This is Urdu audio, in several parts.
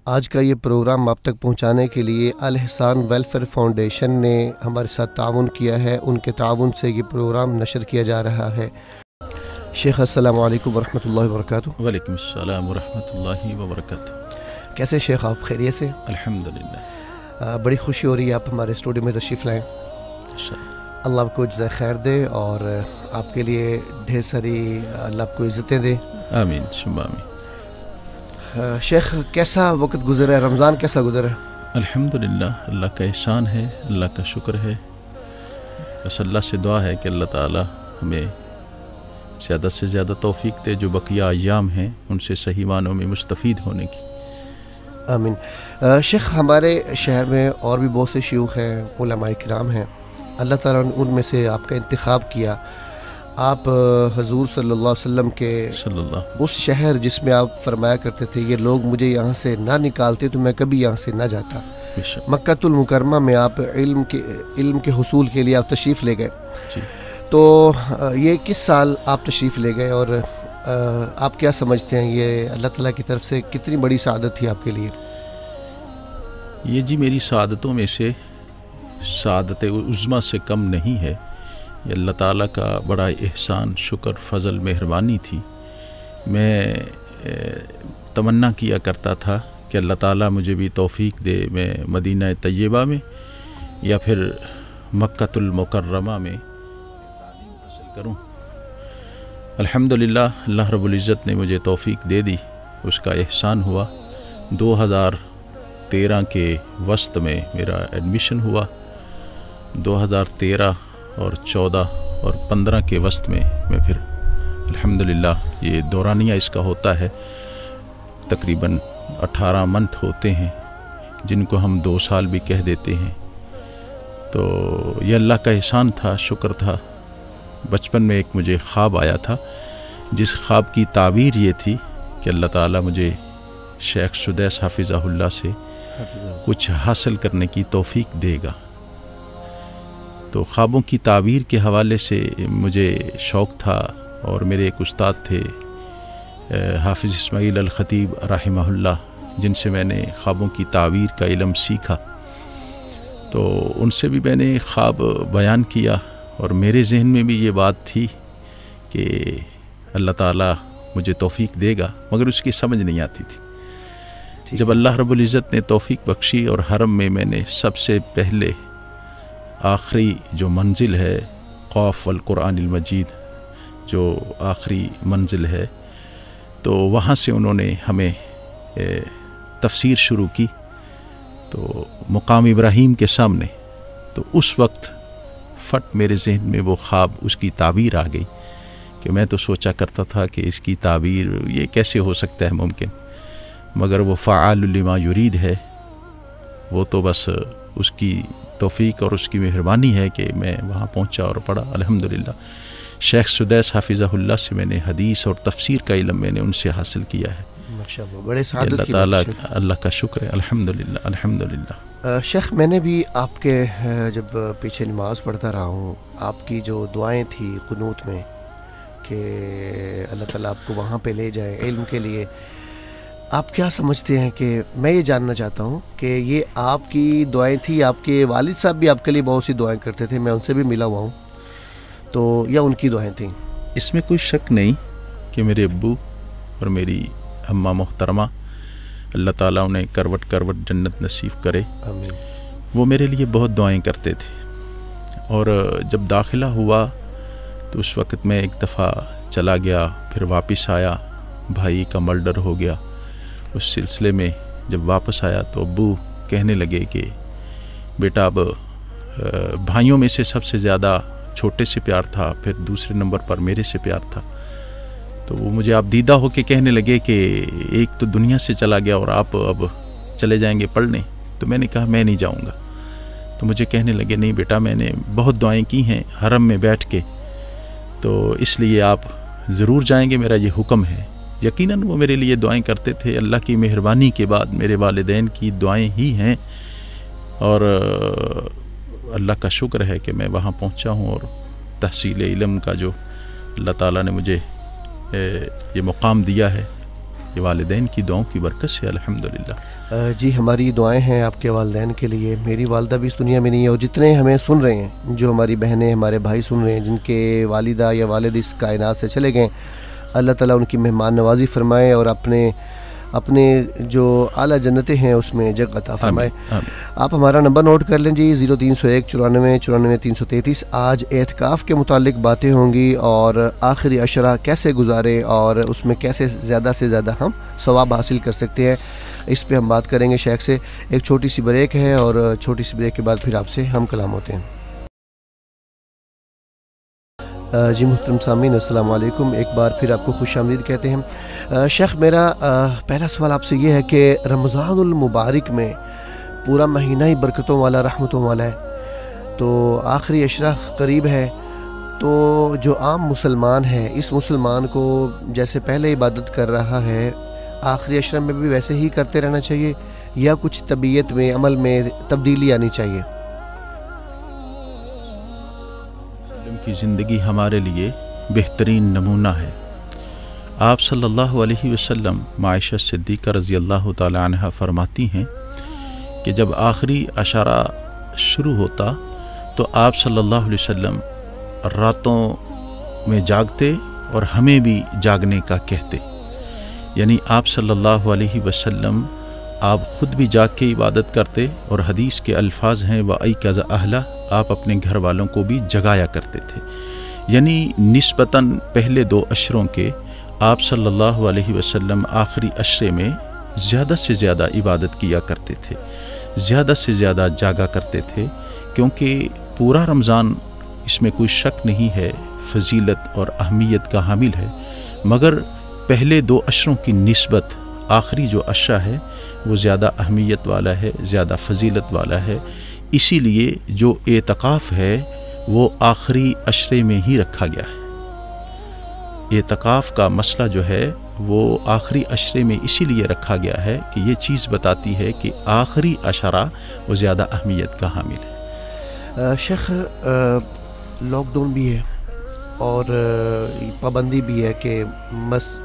آج کا یہ پروگرام آپ تک پہنچانے کے لیے الحسان ویلفیئر فاؤنڈیشن نے ہمارے ساتھ تعاون کیا ہے. ان کے تعاون سے یہ پروگرام نشر کیا جا رہا ہے. شیخ السلام علیکم ورحمۃ اللہ وبرکاتہ. وعلیکم السلام ورحمۃ اللہ وبرکاتہ. کیسے شیخ آپ؟ خیریت سے؟ الحمدللہ. بڑی خوشی ہو رہی ہے آپ ہمارے اسٹوڈیو میں تشریف لائیں. اللہ آپ کو جزائے خیر دے اور آپ کے لیے ڈھیر ساری اللہ آپ کو عزتیں دے. آمین ثم آمین. شیخ کیسا وقت گزرا ہے؟ رمضان کیسا گزرا؟ الحمدللہ اللہ کا احسان ہے، اللہ کا شکر ہے. بس اللہ سے دعا ہے کہ اللہ تعالی ہمیں زیادہ سے زیادہ توفیق دے، جو بقیہ ایام ہیں ان سے صحیح معنوں میں مستفید ہونے کی. آمین. شیخ ہمارے شہر میں اور بھی بہت سے شیوخ ہیں، علماء کرام ہیں. اللہ تعالیٰ نے ان میں سے آپ کا انتخاب کیا. آپ حضور صلی اللہ علیہ وسلم کے اس شہر جس میں آپ فرمایا کرتے تھے یہ لوگ مجھے یہاں سے نہ نکالتے تو میں کبھی یہاں سے نہ جاتا، مکہ المکرمہ میں آپ علم کے حصول کے لیے آپ تشریف لے گئے. تو یہ کس سال آپ تشریف لے گئے اور آپ کیا سمجھتے ہیں یہ اللہ تعالیٰ کی طرف سے کتنی بڑی سعادت تھی آپ کے لیے؟ یہ جی میری سعادتوں میں سے سعادت عظمیٰ سے کم نہیں ہے. یہ اللہ تعالیٰ کا بڑا احسان، شکر، فضل، مہربانی تھی. میں تمنا کیا کرتا تھا کہ اللہ تعالیٰ مجھے بھی توفیق دے میں مدینہ طیبہ میں یا پھر مکہ المکرمہ میں تعلیم حاصل کروں. الحمدللہ اللہ رب العزت نے مجھے توفیق دے دی. اس کا احسان ہوا. 2013 کے وسط میں میرا ایڈمیشن ہوا. 2013 اور 14 اور 15 کے وسط میں پھر الحمدللہ یہ دورانیہ اس کا ہوتا ہے. تقریباً 18 منتھ ہوتے ہیں جن کو ہم 2 سال بھی کہہ دیتے ہیں. تو یہ اللہ کا احسان تھا، شکر تھا. بچپن میں ایک مجھے خواب آیا تھا جس خواب کی تعبیر یہ تھی کہ اللہ تعالیٰ مجھے شیخ سدیس حافظہ اللہ سے کچھ حاصل کرنے کی توفیق دے گا. تو خوابوں کی تعبیر کے حوالے سے مجھے شوق تھا اور میرے ایک استاد تھے حافظ اسماعیل الخطیب رحمہ اللہ، جن سے میں نے خوابوں کی تعبیر کا علم سیکھا. تو ان سے بھی میں نے خواب بیان کیا اور میرے ذہن میں بھی یہ بات تھی کہ اللہ تعالیٰ مجھے توفیق دے گا، مگر اس کی سمجھ نہیں آتی تھی. جب اللہ رب العزت نے توفیق بخشی اور حرم میں نے سب سے پہلے آخری جو منزل ہے قاف والقرآن المجید جو آخری منزل ہے، تو وہاں سے انہوں نے ہمیں تفسیر شروع کی. تو مقام ابراہیم کے سامنے، تو اس وقت فٹ میرے ذہن میں وہ خواب، اس کی تعبیر آ گئی کہ میں تو سوچا کرتا تھا کہ اس کی تعبیر یہ کیسے ہو سکتا ہے ممکن، مگر وہ فعال لما یرید ہے. وہ تو بس اس کی توفیق اور اس کی مہربانی ہے کہ میں وہاں پہنچا اور پڑھا. الحمدللہ شیخ سدیس حافظہ اللہ سے میں نے حدیث اور تفسیر کا علم میں نے ان سے حاصل کیا ہے. ماشاءاللہ بڑے سعادت اللہ تعالیٰ اللہ کا شکر ہے. الحمدللہ الحمدللہ. شیخ میں نے بھی آپ کے جب پیچھے نماز پڑھتا رہا ہوں، آپ کی جو دعائیں تھی قنوت میں کہ اللہ تعالیٰ آپ کو وہاں پہ لے جائے علم کے لیے، آپ کیا سمجھتے ہیں کہ میں یہ جاننا چاہتا ہوں کہ یہ آپ کی دعائیں تھیں؟ آپ کے والد صاحب بھی آپ کے لیے بہت سی دعائیں کرتے تھے، میں ان سے بھی ملا ہوا ہوں، تو یا ان کی دعائیں تھیں؟ اس میں کوئی شک نہیں کہ میرے ابو اور میری اماں محترمہ اللہ تعالیٰ انہیں کروٹ کروٹ جنت نصیب کرے، آمین، وہ میرے لیے بہت دعائیں کرتے تھے. اور جب داخلہ ہوا تو اس وقت میں ایک دفعہ چلا گیا، پھر واپس آیا، بھائی کا مرڈر ہو گیا. اس سلسلے میں جب واپس آیا تو ابو کہنے لگے کہ بیٹا اب بھائیوں میں سے سب سے زیادہ چھوٹے سے پیار تھا، پھر دوسرے نمبر پر میرے سے پیار تھا. تو وہ مجھے آپ دیدہ ہو کے کہنے لگے کہ ایک تو دنیا سے چلا گیا اور آپ اب چلے جائیں گے پڑھنے. تو میں نے کہا میں نہیں جاؤں گا. تو مجھے کہنے لگے نہیں بیٹا میں نے بہت دعائیں کی ہیں حرم میں بیٹھ کے، تو اس لیے آپ ضرور جائیں گے، میرا یہ حکم ہے. یقیناً وہ میرے لیے دعائیں کرتے تھے. اللہ کی مہربانی کے بعد میرے والدین کی دعائیں ہی ہیں اور اللہ کا شکر ہے کہ میں وہاں پہنچا ہوں اور تحصیل علم کا جو اللہ تعالیٰ نے مجھے یہ مقام دیا ہے یہ والدین کی دعاؤں کی برکت سے الحمدللہ. جی ہماری دعائیں ہیں آپ کے والدین کے لیے. میری والدہ بھی اس دنیا میں نہیں ہے، اور جتنے ہمیں سن رہے ہیں، جو ہماری بہنیں ہمارے بھائی سن رہے ہیں جن کے والدہ یا والد اس کائنات سے چلے گئے، اللہ تعالیٰ ان کی مہمان نوازی فرمائے اور اپنے جو اعلیٰ جنتیں ہیں اس میں جگہ عطا فرمائے. آپ ہمارا نمبر نوٹ کر لیں جی، 0301 94 94 333. آج اعتکاف کے متعلق باتیں ہوں گی اور آخری عشرہ کیسے گزاریں اور اس میں کیسے زیادہ سے زیادہ ہم ثواب حاصل کر سکتے ہیں، اس پہ ہم بات کریں گے شیخ سے. ایک چھوٹی سی بریک ہے اور چھوٹی سی بریک کے بعد پھر آپ سے ہم کلام ہوتے ہیں. جی محترم سامعین السلام علیکم، ایک بار پھر آپ کو خوش آمدید کہتے ہیں. شیخ میرا پہلا سوال آپ سے یہ ہے کہ رمضان المبارک میں پورا مہینہ ہی برکتوں والا، رحمتوں والا ہے، تو آخری عشرہ قریب ہے، تو جو عام مسلمان ہے اس مسلمان کو جیسے پہلے عبادت کر رہا ہے آخری عشرہ میں بھی ویسے ہی کرتے رہنا چاہیے یا کچھ طبیعت میں عمل میں تبدیلی آنی چاہیے؟ کی زندگی ہمارے لیے بہترین نمونہ ہے. آپ صلی اللہ علیہ وسلم عائشہ صدیقہ رضی اللہ تعالی عنہ فرماتی ہیں کہ جب آخری عشرہ شروع ہوتا تو آپ صلی اللہ علیہ وسلم راتوں میں جاگتے اور ہمیں بھی جاگنے کا کہتے. یعنی آپ صلی اللہ علیہ وسلم آپ خود بھی جاگ کے عبادت کرتے، اور حدیث کے الفاظ ہیں وَأَيْقَظَ أَهْلَهُ، آپ اپنے گھر والوں کو بھی جگایا کرتے تھے. یعنی نسبتاً پہلے 2 عشروں کے آپ صلی اللہ علیہ وسلم آخری عشرے میں زیادہ سے زیادہ عبادت کیا کرتے تھے، زیادہ سے زیادہ جاگا کرتے تھے، کیونکہ پورا رمضان اس میں کوئی شک نہیں ہے فضیلت اور اہمیت کا حامل ہے، مگر پہلے 2 عشروں کی نسبت آخری جو عشرہ ہے وہ زیادہ اہمیت والا ہے، زیادہ فضیلت والا ہے. اسی لیے جو اعتکاف ہے وہ آخری عشرے میں ہی رکھا گیا ہے. اعتکاف کا مسئلہ جو ہے وہ آخری عشرے میں اسی لیے رکھا گیا ہے کہ یہ چیز بتاتی ہے کہ آخری عشرہ وہ زیادہ اہمیت کا حامل ہے. شیخ لاک ڈاؤن بھی ہے اور پابندی بھی ہے کہ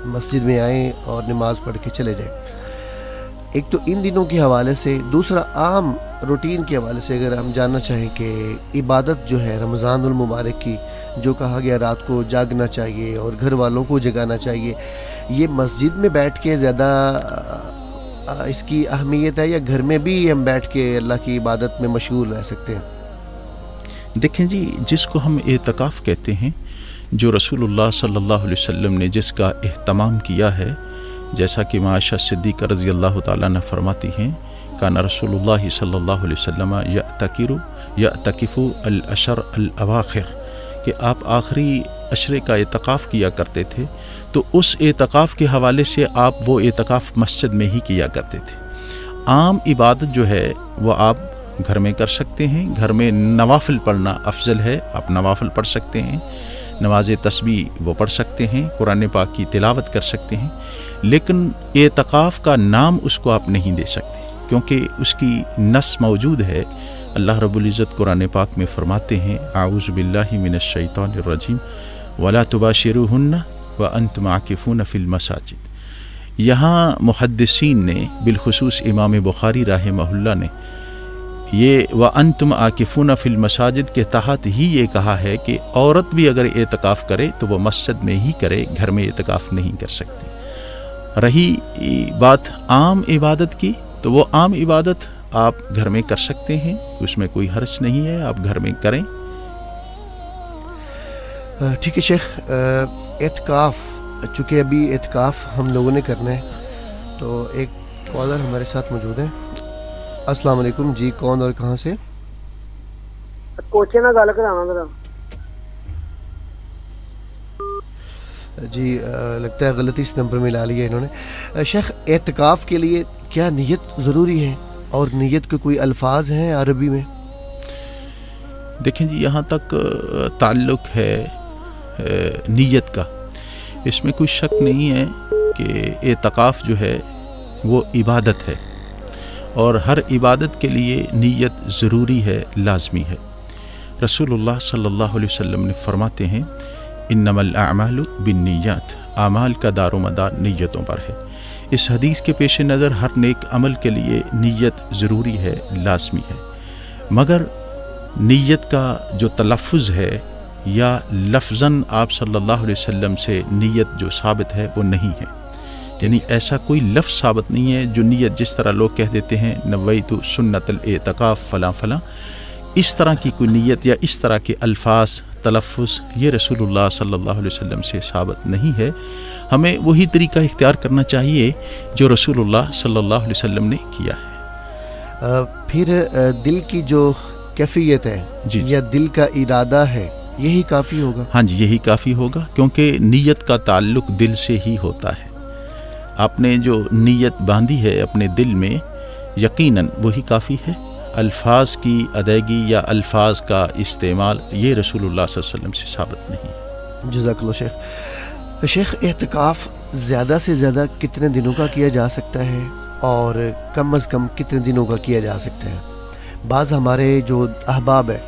مسجد میں آئیں اور نماز پڑھ کے چلے جائیں. ایک تو ان دنوں کے حوالے سے، دوسرا عام روٹین کے حوالے سے اگر ہم جاننا چاہیں کہ عبادت جو ہے رمضان المبارک کی، جو کہا گیا رات کو جاگنا چاہیے اور گھر والوں کو جگانا چاہیے، یہ مسجد میں بیٹھ کے زیادہ اس کی اہمیت ہے یا گھر میں بھی ہم بیٹھ کے اللہ کی عبادت میں مشغول رہ سکتے ہیں؟ دیکھیں جی، جس کو ہم اعتکاف کہتے ہیں، جو رسول اللہ صلی اللہ علیہ وسلم نے جس کا اہتمام کیا ہے، جیسا کہ عائشہ صدیقہ رضی اللہ تعالیٰ عنہ فرماتی ہیں، کان رسول اللہ صلی اللہ علیہ وسلم یعتکف العشر الاواخر، کہ آپ آخری عشرے کا اعتکاف کیا کرتے تھے. تو اس اعتکاف کے حوالے سے آپ وہ اعتکاف مسجد میں ہی کیا کرتے تھے. عام عبادت جو ہے وہ آپ گھر میں کر سکتے ہیں. گھر میں نوافل پڑھنا افضل ہے، آپ نوافل پڑھ سکتے ہیں، نماز تسبیح وہ پڑھ سکتے ہیں، قرآن پاک کی تلاوت کر سکتے ہیں، لیکن اعتکاف کا نام اس کو آپ نہیں دے سکتے، کیونکہ اس کی نص موجود ہے. اللہ رب العزت قرآن پاک میں فرماتے ہیں اعوذ باللہ من الشیطان الرجیم ولا تباشروہن وانتم عاکفون فی المساجد. یہاں محدثین نے، بالخصوص امام بخاری رحمہ اللہ نے، یہ وَأَنْتُمْ عَاكِفُونَ فِي الْمَسَاجِدِ کے تحت ہی یہ کہا ہے کہ عورت بھی اگر اعتکاف کرے تو وہ مسجد میں ہی کرے، گھر میں اعتکاف نہیں کر سکتی. رہی بات عام عبادت کی، تو وہ عام عبادت آپ گھر میں کر سکتے ہیں، اس میں کوئی حرج نہیں ہے، آپ گھر میں کریں. ٹھیک ہے شیخ. اعتکاف، چونکہ ابھی اعتکاف ہم لوگوں نے کرنا ہے، تو ایک کالر ہمارے ساتھ موجود ہے. السلام علیکم جی، کون اور کہاں سے؟ کوچے نہ گل کرانا ذرا. جی لگتا ہے غلطی اس نمبر میں لا لیا انہوں نے. شیخ اعتکاف کے لیے کیا نیت ضروری ہے اور نیت کے کوئی الفاظ ہیں عربی میں؟ دیکھیں جی، یہاں تک تعلق ہے نیت کا، اس میں کوئی شک نہیں ہے کہ اعتکاف جو ہے وہ عبادت ہے، اور ہر عبادت کے لیے نیت ضروری ہے، لازمی ہے. رسول اللہ صلی اللہ علیہ وسلم نے فرماتے ہیں انما الاعمال بالنیات، اعمال کا دار و مدار نیتوں پر ہے. اس حدیث کے پیش نظر ہر نیک عمل کے لیے نیت ضروری ہے، لازمی ہے، مگر نیت کا جو تلفظ ہے یا لفظاً آپ صلی اللہ علیہ وسلم سے نیت جو ثابت ہے وہ نہیں ہے. یعنی ایسا کوئی لفظ ثابت نہیں ہے جو نیت، جس طرح لوگ کہہ دیتے ہیں نویت سنت الاعتکاف فلاں فلاں، اس طرح کی کوئی نیت یا اس طرح کے الفاظ تلفظ یہ رسول اللہ صلی اللہ علیہ وسلم سے ثابت نہیں ہے. ہمیں وہی طریقہ اختیار کرنا چاہیے جو رسول اللہ صلی اللہ علیہ وسلم نے کیا ہے. پھر دل کی جو کیفیت ہے یا دل کا ارادہ ہے یہی کافی ہوگا؟ ہاں جی، یہی کافی ہوگا، کیونکہ نیت کا تعلق دل سے ہی ہوتا ہے. آپ نے جو نیت باندھی ہے اپنے دل میں یقیناً وہی کافی ہے. الفاظ کی ادائیگی یا الفاظ کا استعمال یہ رسول اللہ صلی اللہ علیہ وسلم سے ثابت نہیں. جزاک اللہ شیخ. شیخ، اعتکاف زیادہ سے زیادہ کتنے دنوں کا کیا جا سکتا ہے اور کم از کم کتنے دنوں کا کیا جا سکتا ہے؟ بعض ہمارے جو احباب ہیں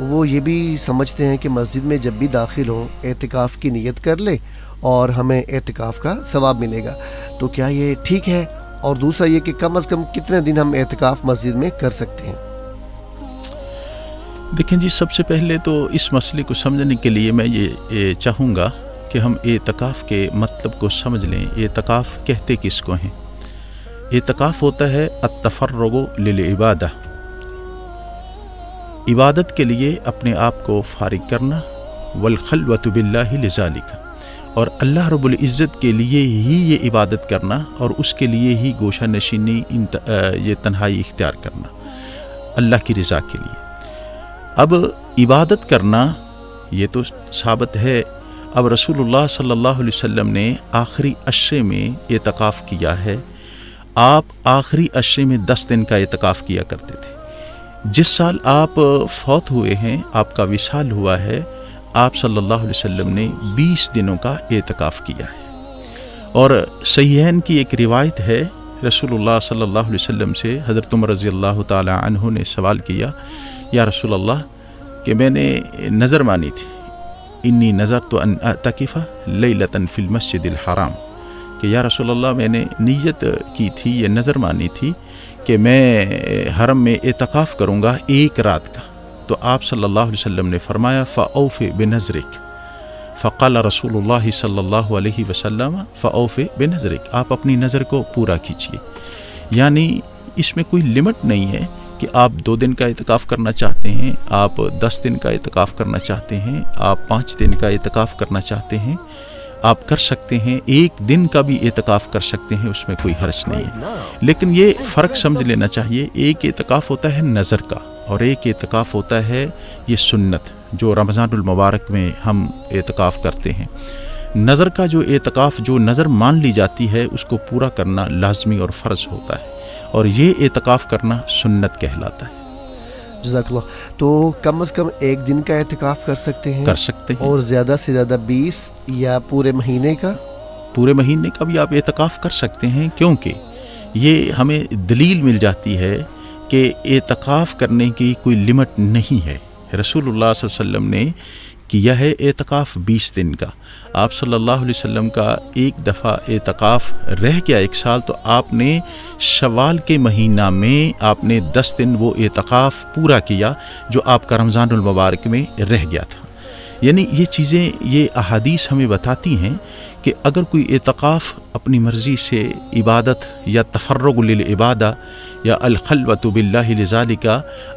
وہ یہ بھی سمجھتے ہیں کہ مسجد میں جب بھی داخل ہوں اعتکاف کی نیت کر لے اور ہمیں اعتکاف کا ثواب ملے گا، تو کیا یہ ٹھیک ہے؟ اور دوسرا یہ کہ کم از کم کتنے دن ہم اعتکاف مسجد میں کر سکتے ہیں؟ دیکھیں جی، سب سے پہلے تو اس مسئلے کو سمجھنے کے لیے میں یہ چاہوں گا کہ ہم اعتکاف کے مطلب کو سمجھ لیں. اعتکاف کہتے کس کو ہیں؟ اعتکاف ہوتا ہے التفرغ للعبادہ، عبادت کے لیے اپنے آپ کو فارغ کرنا، والخلوۃ باللہ لذالک، اور اللہ رب العزت کے لیے ہی یہ عبادت کرنا اور اس کے لیے ہی گوشہ نشینی یہ تنہائی اختیار کرنا اللہ کی رضا کے لیے. اب عبادت کرنا یہ تو ثابت ہے. اب رسول اللہ صلی اللہ علیہ وسلم نے آخری عشرے میں اعتکاف کیا ہے. آپ آخری عشرے میں 10 دن کا اعتکاف کیا کرتے تھے. جس سال آپ فوت ہوئے ہیں، آپ کا وصال ہوا ہے، آپ صلی اللہ علیہ وسلم نے 20 دنوں کا اعتکاف کیا ہے. اور صحیحین کی ایک روایت ہے، رسول اللہ صلی اللہ علیہ وسلم سے حضرت عمر رضی اللہ تعالی عنہ نے سوال کیا، یا رسول اللہ کہ میں نے نظر مانی تھی، انی نظرت ان اعتکف لیلۃ فی المسجد الحرام، کہ یا رسول اللہ میں نے نیت کی تھی، یہ نظر مانی تھی کہ میں حرم میں اعتکاف کروں گا ایک رات کا. تو آپ صلی اللہ علیہ وسلم نے فرمایا فاوف بنظرک، فقال رسول اللہ صلی اللہ علیہ وسلم فاوف بنظرک، آپ اپنی نظر کو پورا کیجیے. یعنی اس میں کوئی لمٹ نہیں ہے کہ آپ 2 دن کا اعتکاف کرنا چاہتے ہیں، آپ 10 دن کا اعتکاف کرنا چاہتے ہیں، آپ 5 دن کا اعتکاف کرنا چاہتے ہیں، آپ کر سکتے ہیں. 1 دن کا بھی اعتکاف کر سکتے ہیں، اس میں کوئی حرج نہیں ہے. لیکن یہ فرق سمجھ لینا چاہیے، ایک اعتکاف ہوتا ہے نظر کا اور ایک اعتکاف ہوتا ہے یہ سنت جو رمضان المبارک میں ہم اعتکاف کرتے ہیں. نظر کا جو اعتکاف، جو نظر مان لی جاتی ہے، اس کو پورا کرنا لازمی اور فرض ہوتا ہے، اور یہ اعتکاف کرنا سنت کہلاتا ہے. جزاک اللہ. تو کم از کم 1 دن کا اعتکاف کر سکتے ہیں، اور زیادہ سے زیادہ 20 یا پورے مہینے کا؟ پورے مہینے کا بھی آپ اعتکاف کر سکتے ہیں، کیونکہ یہ ہمیں دلیل مل جاتی ہے کہ اعتکاف کرنے کی کوئی لمٹ نہیں ہے. رسول اللہ صلی اللہ علیہ وسلم نے کیا ہے اعتکاف 20 دن کا. آپ صلی اللہ علیہ وسلم کا ایک دفعہ اعتکاف رہ گیا 1 سال، تو آپ نے شوال کے مہینہ میں آپ نے 10 دن وہ اعتکاف پورا کیا جو آپ کا رمضان المبارک میں رہ گیا تھا. یعنی یہ چیزیں، یہ احادیث ہمیں بتاتی ہیں کہ اگر کوئی اعتکاف اپنی مرضی سے عبادت یا تفرغ للعبادہ یا الخلوۃ باللہ لذالک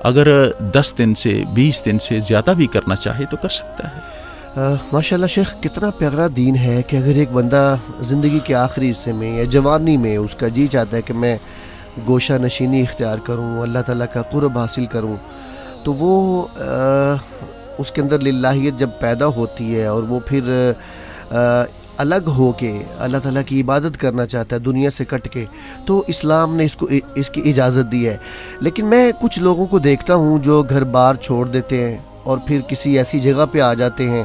اگر 10 دن سے 20 دن سے زیادہ بھی کرنا چاہے تو کر سکتا ہے. ماشاءاللہ شیخ، کتنا پیارا دین ہے کہ اگر ایک بندہ زندگی کے آخری حصے میں یا جوانی میں اس کا جی چاہتا ہے کہ میں گوشہ نشینی اختیار کروں، اللہ تعالیٰ کا قرب حاصل کروں، تو وہ اس کے اندر للہیت جب پیدا ہوتی ہے اور وہ پھر الگ ہو کے اللہ تعالیٰ کی عبادت کرنا چاہتا ہے دنیا سے کٹ کے، تو اسلام نے اس کی اجازت دی ہے. لیکن میں کچھ لوگوں کو دیکھتا ہوں جو گھر بار چھوڑ دیتے ہیں اور پھر کسی ایسی جگہ پہ آ جاتے ہیں،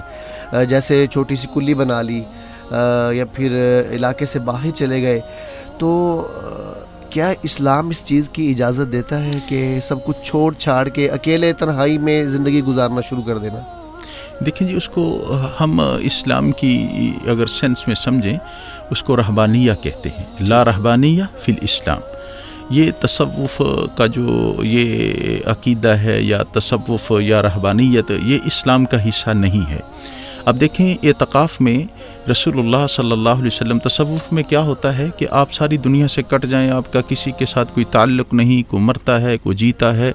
جیسے چھوٹی سی کلی بنا لی یا پھر علاقے سے باہر چلے گئے. تو کیا اسلام اس چیز کی اجازت دیتا ہے کہ سب کچھ چھوڑ چھاڑ کے اکیلے تنہائی میں زندگی گزارنا شروع کر دینا؟ دیکھیں جی، اس کو ہم اسلام کی اگر سینس میں سمجھیں، اس کو رہبانیہ کہتے ہیں، لا رہبانیہ فی الاسلام۔ یہ تصوف کا جو یہ عقیدہ ہے یا تصوف یا رہبانیت، یہ اسلام کا حصہ نہیں ہے۔ اب دیکھیں اعتکاف میں رسول اللہ صلی اللہ علیہ وسلم، تصوف میں کیا ہوتا ہے کہ آپ ساری دنیا سے کٹ جائیں، آپ کا کسی کے ساتھ کوئی تعلق نہیں، کوئی مرتا ہے کوئی جیتا ہے،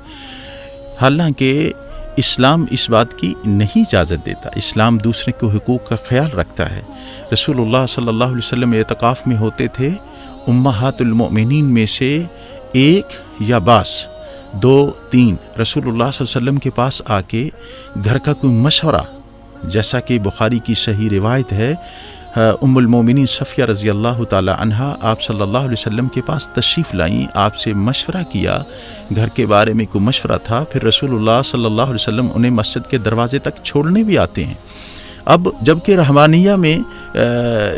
حالانکہ اسلام اس بات کی نہیں اجازت دیتا۔ اسلام دوسرے کے حقوق کا خیال رکھتا ہے۔ رسول اللہ صلی اللہ علیہ وسلم اعتکاف میں ہوتے تھے، امہات المؤمنین میں سے ایک یا بعض 2-3 رسول اللہ صلی اللہ علیہ وسلم کے پاس آ کے گھر کا کوئی مشورہ، جیسا کہ بخاری کی صحیح روایت ہے، ام المومنین صفیہ رضی اللہ تعالی عنہا آپ صلی اللہ علیہ وسلم کے پاس تشریف لائیں، آپ سے مشورہ کیا، گھر کے بارے میں کوئی مشورہ تھا، پھر رسول اللہ صلی اللہ علیہ وسلم انہیں مسجد کے دروازے تک چھوڑنے بھی آتے ہیں۔ اب جبکہ رحمانیہ میں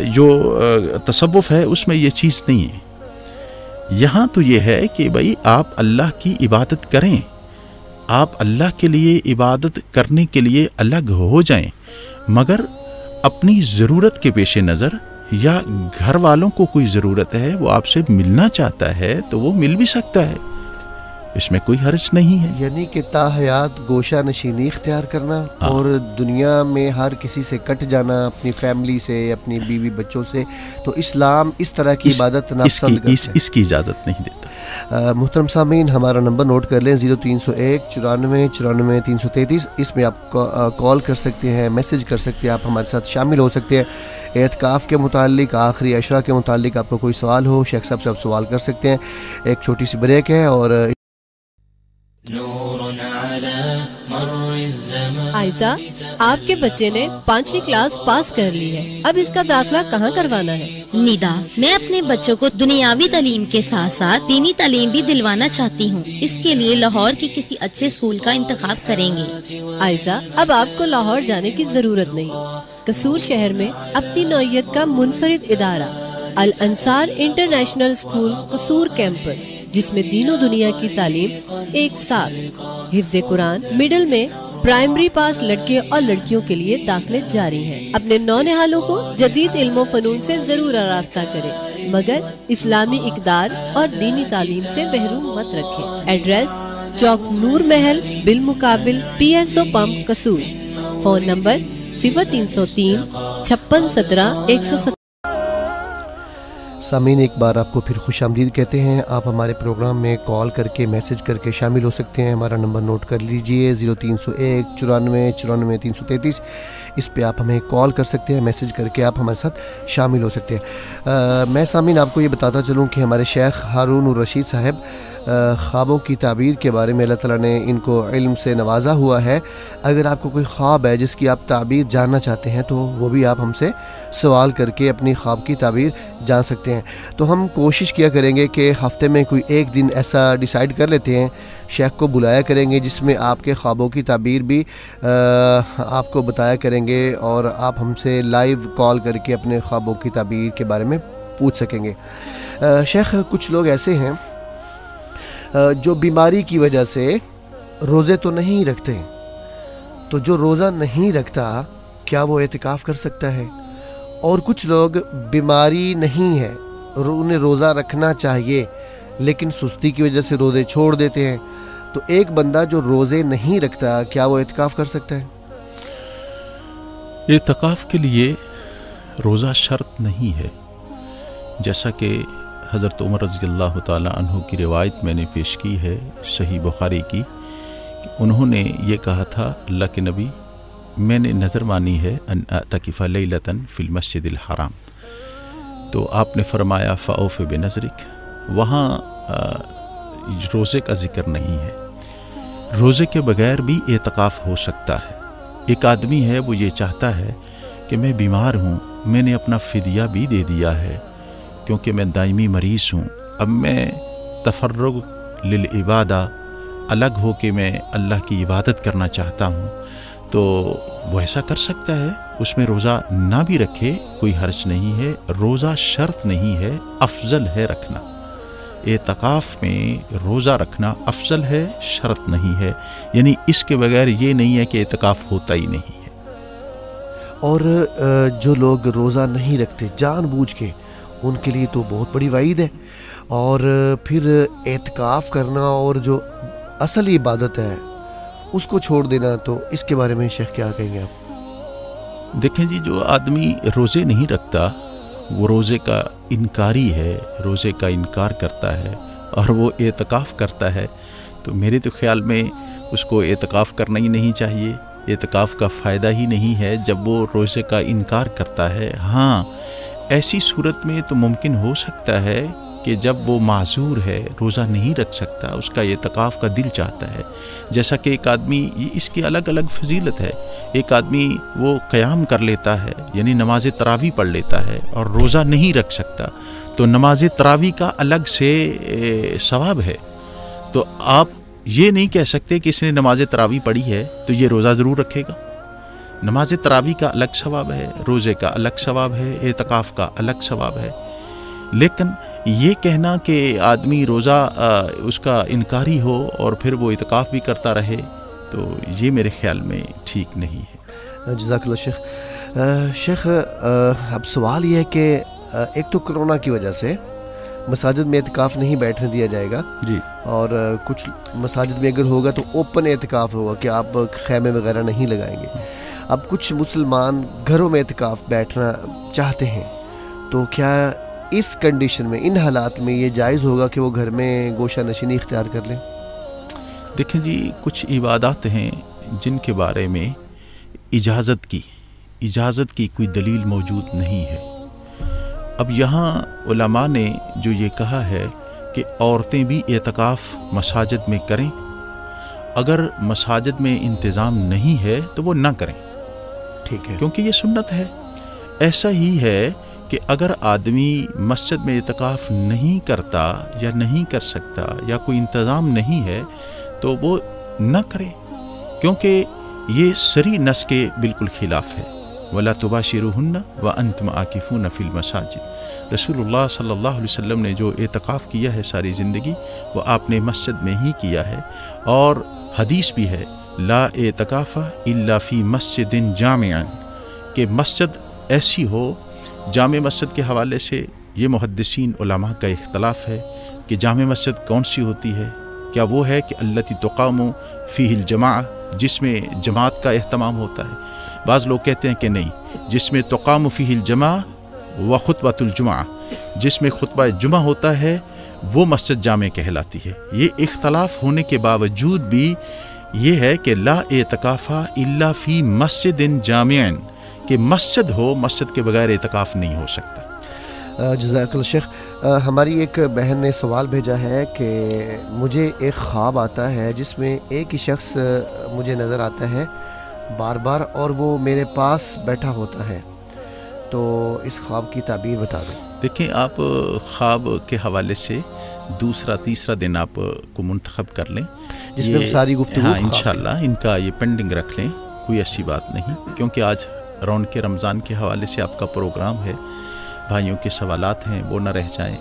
جو تصوف ہے اس میں یہ چیز نہیں ہے۔ یہاں تو یہ ہے کہ بھائی آپ اللہ کی عبادت کریں، آپ اللہ کے لیے عبادت کرنے کے لیے الگ ہو جائیں، مگر اپنی ضرورت کے پیش نظر یا گھر والوں کو کوئی ضرورت ہے، وہ آپ سے ملنا چاہتا ہے تو وہ مل بھی سکتا ہے، اس میں کوئی حرج نہیں ہے۔ یعنی کہ تاحیات گوشہ نشینی اختیار کرنا اور دنیا میں ہر کسی سے کٹ جانا، اپنی فیملی سے، اپنی بیوی بچوں سے، تو اسلام اس طرح کی عبادت ناپسند کرتا ہے، اس کی اجازت نہیں دیتا۔ محترم سامعین، ہمارا نمبر نوٹ کر لیں، 0301 94 94 333۔ اس میں آپ کال کر سکتے ہیں، میسج کر سکتے ہیں، آپ ہمارے ساتھ شامل ہو سکتے ہیں۔ اعتکاف کے متعلق، آخری عشرہ کے متعلق آپ کو کوئی سوال ہو، شیخ صاحب سے آپ سوال کر سکتے ہیں۔ ایک چھوٹی سی بریک ہے اور عائزہ، آپ کے بچے نے 5ویں کلاس پاس کر لی ہے، اب اس کا داخلہ کہاں کروانا ہے؟ ندا، میں اپنے بچوں کو دنیاوی تعلیم کے ساتھ ساتھ دینی تعلیم بھی دلوانا چاہتی ہوں، اس کے لیے لاہور کے کسی اچھے اسکول کا انتخاب کریں گے۔ عائزہ، اب آپ کو لاہور جانے کی ضرورت نہیں، قصور شہر میں اپنی نوعیت کا منفرد ادارہ الانصار انٹرنیشنل اسکول قصور کیمپس، جس میں دین و دنیا کی تعلیم ایک ساتھ، حفظ قرآن، مڈل میں پرائمری پاس لڑکے اور لڑکیوں کے لیے داخلے جاری ہیں۔ اپنے نونہالوں کو جدید علم و فنون سے ضرور آراستہ کریں، مگر اسلامی اقدار اور دینی تعلیم سے محروم مت رکھیں۔ ایڈریس: چوک نور محل بالمقابل PSO pump Kasur. Phone number 0303 56 17 117۔ سامعین، ایک بار آپ کو پھر خوش آمدید کہتے ہیں۔ آپ ہمارے پروگرام میں کال کر کے، میسج کر کے شامل ہو سکتے ہیں۔ ہمارا نمبر نوٹ کر لیجئے، 0301 94 94 333۔ اس پہ آپ ہمیں کال کر سکتے ہیں، میسج کر کے آپ ہمارے ساتھ شامل ہو سکتے ہیں۔ میں سامعین آپ کو یہ بتاتا چلوں کہ ہمارے شیخ ہارون الرشید صاحب خوابوں کی تعبیر کے بارے میں اللہ تعالیٰ نے ان کو علم سے نوازا ہوا ہے۔ اگر آپ کو کوئی خواب ہے جس کی آپ تعبیر جاننا چاہتے ہیں تو وہ بھی آپ ہم سے سوال کر کے اپنی خواب کی تعبیر جان سکتے ہیں۔ تو ہم کوشش کیا کریں گے کہ ہفتے میں کوئی ایک دن ایسا ڈیسائیڈ کر لیتے ہیں، شیخ کو بلایا کریں گے جس میں آپ کے خوابوں کی تعبیر بھی آپ کو بتایا کریں گے اور آپ ہم سے لائیو کال کر کے اپنے خوابوں کی تعبیر کے بارے میں پوچھ سکیں گے۔ شیخ، کچھ لوگ ایسے ہیں جو بیماری کی وجہ سے روزے تو نہیں رکھتے، تو جو روزہ نہیں رکھتا کیا وہ اعتکاف کر سکتا ہے؟ اور کچھ لوگ بیماری نہیں ہے، انہیں روزہ رکھنا چاہیے لیکن سستی کی وجہ سے روزے چھوڑ دیتے ہیں، تو ایک بندہ جو روزے نہیں رکھتا کیا وہ اعتکاف کر سکتا ہے؟ اعتکاف کے لیے روزہ شرط نہیں ہے، جیسا کہ حضرت عمر رضی اللہ تعالیٰ عنہ کی روایت میں نے پیش کی ہے، صحیح بخاری کی، کہ انہوں نے یہ کہا تھا، اللہ کے نبی میں نے نظر مانی ہے ان اعتکف لیلۃ فی المسجد الحرام، تو آپ نے فرمایا فاوف بنظرک، وہاں روزے کا ذکر نہیں ہے۔ روزے کے بغیر بھی اعتکاف ہو سکتا ہے۔ ایک آدمی ہے، وہ یہ چاہتا ہے کہ میں بیمار ہوں، میں نے اپنا فدیہ بھی دے دیا ہے کیونکہ میں دائمی مریض ہوں، اب میں تفرغ للعبادہ، الگ ہو کے میں اللہ کی عبادت کرنا چاہتا ہوں، تو وہ ایسا کر سکتا ہے، اس میں روزہ نہ بھی رکھے، کوئی حرج نہیں ہے۔ روزہ شرط نہیں ہے، افضل ہے رکھنا۔ اعتکاف میں روزہ رکھنا افضل ہے، شرط نہیں ہے، یعنی اس کے بغیر یہ نہیں ہے کہ اعتکاف ہوتا ہی نہیں ہے۔ اور جو لوگ روزہ نہیں رکھتے جان بوجھ کے، ان کے لیے تو بہت بڑی وعید ہے. اور پھر اعتکاف کرنا اور جو اصل عبادت ہے اس کو چھوڑ دینا، تو اس کے بارے میں شیخ کیا کہیں گے آپ؟ دیکھیں جی، جو آدمی روزے نہیں رکھتا وہ روزے کا انکاری ہے، روزے کا انکار کرتا ہے اور وہ اعتکاف کرتا ہے، تو میرے تو خیال میں اس کو اعتکاف کرنا ہی نہیں چاہیے. اعتکاف کا فائدہ ہی نہیں ہے جب وہ روزے کا انکار کرتا ہے. ہاں، ایسی صورت میں تو ممکن ہو سکتا ہے کہ جب وہ معذور ہے، روزہ نہیں رکھ سکتا، اس کا اعتکاف کا دل چاہتا ہے. جیسا کہ ایک آدمی، اس کی الگ الگ فضیلت ہے، ایک آدمی وہ قیام کر لیتا ہے، یعنی نماز تراویح پڑھ لیتا ہے اور روزہ نہیں رکھ سکتا، تو نماز تراویح کا الگ سے ثواب ہے. تو آپ یہ نہیں کہہ سکتے کہ اس نے نماز تراویح پڑھی ہے تو یہ روزہ ضرور رکھے گا. نماز تراویح کا الگ ثواب ہے، روزے کا الگ ثواب ہے، اعتکاف کا الگ ثواب ہے. لیکن یہ کہنا کہ آدمی روزہ اس کا انکاری ہو اور پھر وہ اعتکاف بھی کرتا رہے، تو یہ میرے خیال میں ٹھیک نہیں ہے. جزاک اللہ شیخ. شیخ اب سوال یہ ہے کہ ایک تو کرونا کی وجہ سے مساجد میں اعتکاف نہیں بیٹھنے دیا جائے گا جی، اور کچھ مساجد میں اگر ہوگا تو اوپن اعتکاف ہوگا کہ آپ خیمے وغیرہ نہیں لگائیں گے. اب کچھ مسلمان گھروں میں اعتکاف بیٹھنا چاہتے ہیں، تو کیا اس کنڈیشن میں، ان حالات میں یہ جائز ہوگا کہ وہ گھر میں گوشہ نشینی اختیار کر لیں؟ دیکھیں جی، کچھ عبادات ہیں جن کے بارے میں اجازت کی کوئی دلیل موجود نہیں ہے. اب یہاں علماء نے جو یہ کہا ہے کہ عورتیں بھی اعتکاف مساجد میں کریں، اگر مساجد میں انتظام نہیں ہے تو وہ نہ کریں، ٹھیک ہے، کیونکہ یہ سنت ہے. ایسا ہی ہے کہ اگر آدمی مسجد میں اعتکاف نہیں کرتا یا نہیں کر سکتا یا کوئی انتظام نہیں ہے تو وہ نہ کرے، کیونکہ یہ سری نص کے بالکل خلاف ہے. وَلَا تُبَاشِرُوهُنَّ وَأَنْتُمْ عَاكِفُونَ فِي الْمَسَاجِدِ. رسول اللہ صلی اللہ علیہ وسلم نے جو اعتکاف کیا ہے ساری زندگی، وہ آپ نے مسجد میں ہی کیا ہے. اور حدیث بھی ہے لا اعتکاف الا فی مسجد جامع، کہ مسجد ایسی ہو. جامع مسجد کے حوالے سے یہ محدثین علماء کا اختلاف ہے کہ جامع مسجد کون سی ہوتی ہے. کیا وہ ہے کہ التی تقام فیہ الجماع، جس میں جماعت کا اہتمام ہوتا ہے؟ بعض لوگ کہتے ہیں کہ نہیں، جس میں تقام فیہ الجماع و خطبۃ الجمعہ، جس میں خطبہ جمعہ ہوتا ہے وہ مسجد جامع کہلاتی ہے. یہ اختلاف ہونے کے باوجود بھی یہ ہے کہ لا اعتکاف الا فی مسجد جامع، کہ مسجد ہو، مسجد کے بغیر اعتکاف نہیں ہو سکتا. جزاک اللہ شیخ. ہماری ایک بہن نے سوال بھیجا ہے کہ مجھے ایک خواب آتا ہے جس میں ایک ہی شخص مجھے نظر آتا ہے بار بار اور وہ میرے پاس بیٹھا ہوتا ہے، تو اس خواب کی تعبیر بتا دیں. دیکھیں، آپ خواب کے حوالے سے دوسرا تیسرا دن آپ کو منتخب کر لیں جس میں ساری گفتگو، ہاں انشاءاللہ ان کا یہ پینڈنگ رکھ لیں، کوئی ایسی بات نہیں، کیونکہ آج رونق رمضان کے حوالے سے آپ کا پروگرام ہے، بھائیوں کے سوالات ہیں وہ نہ رہ جائیں.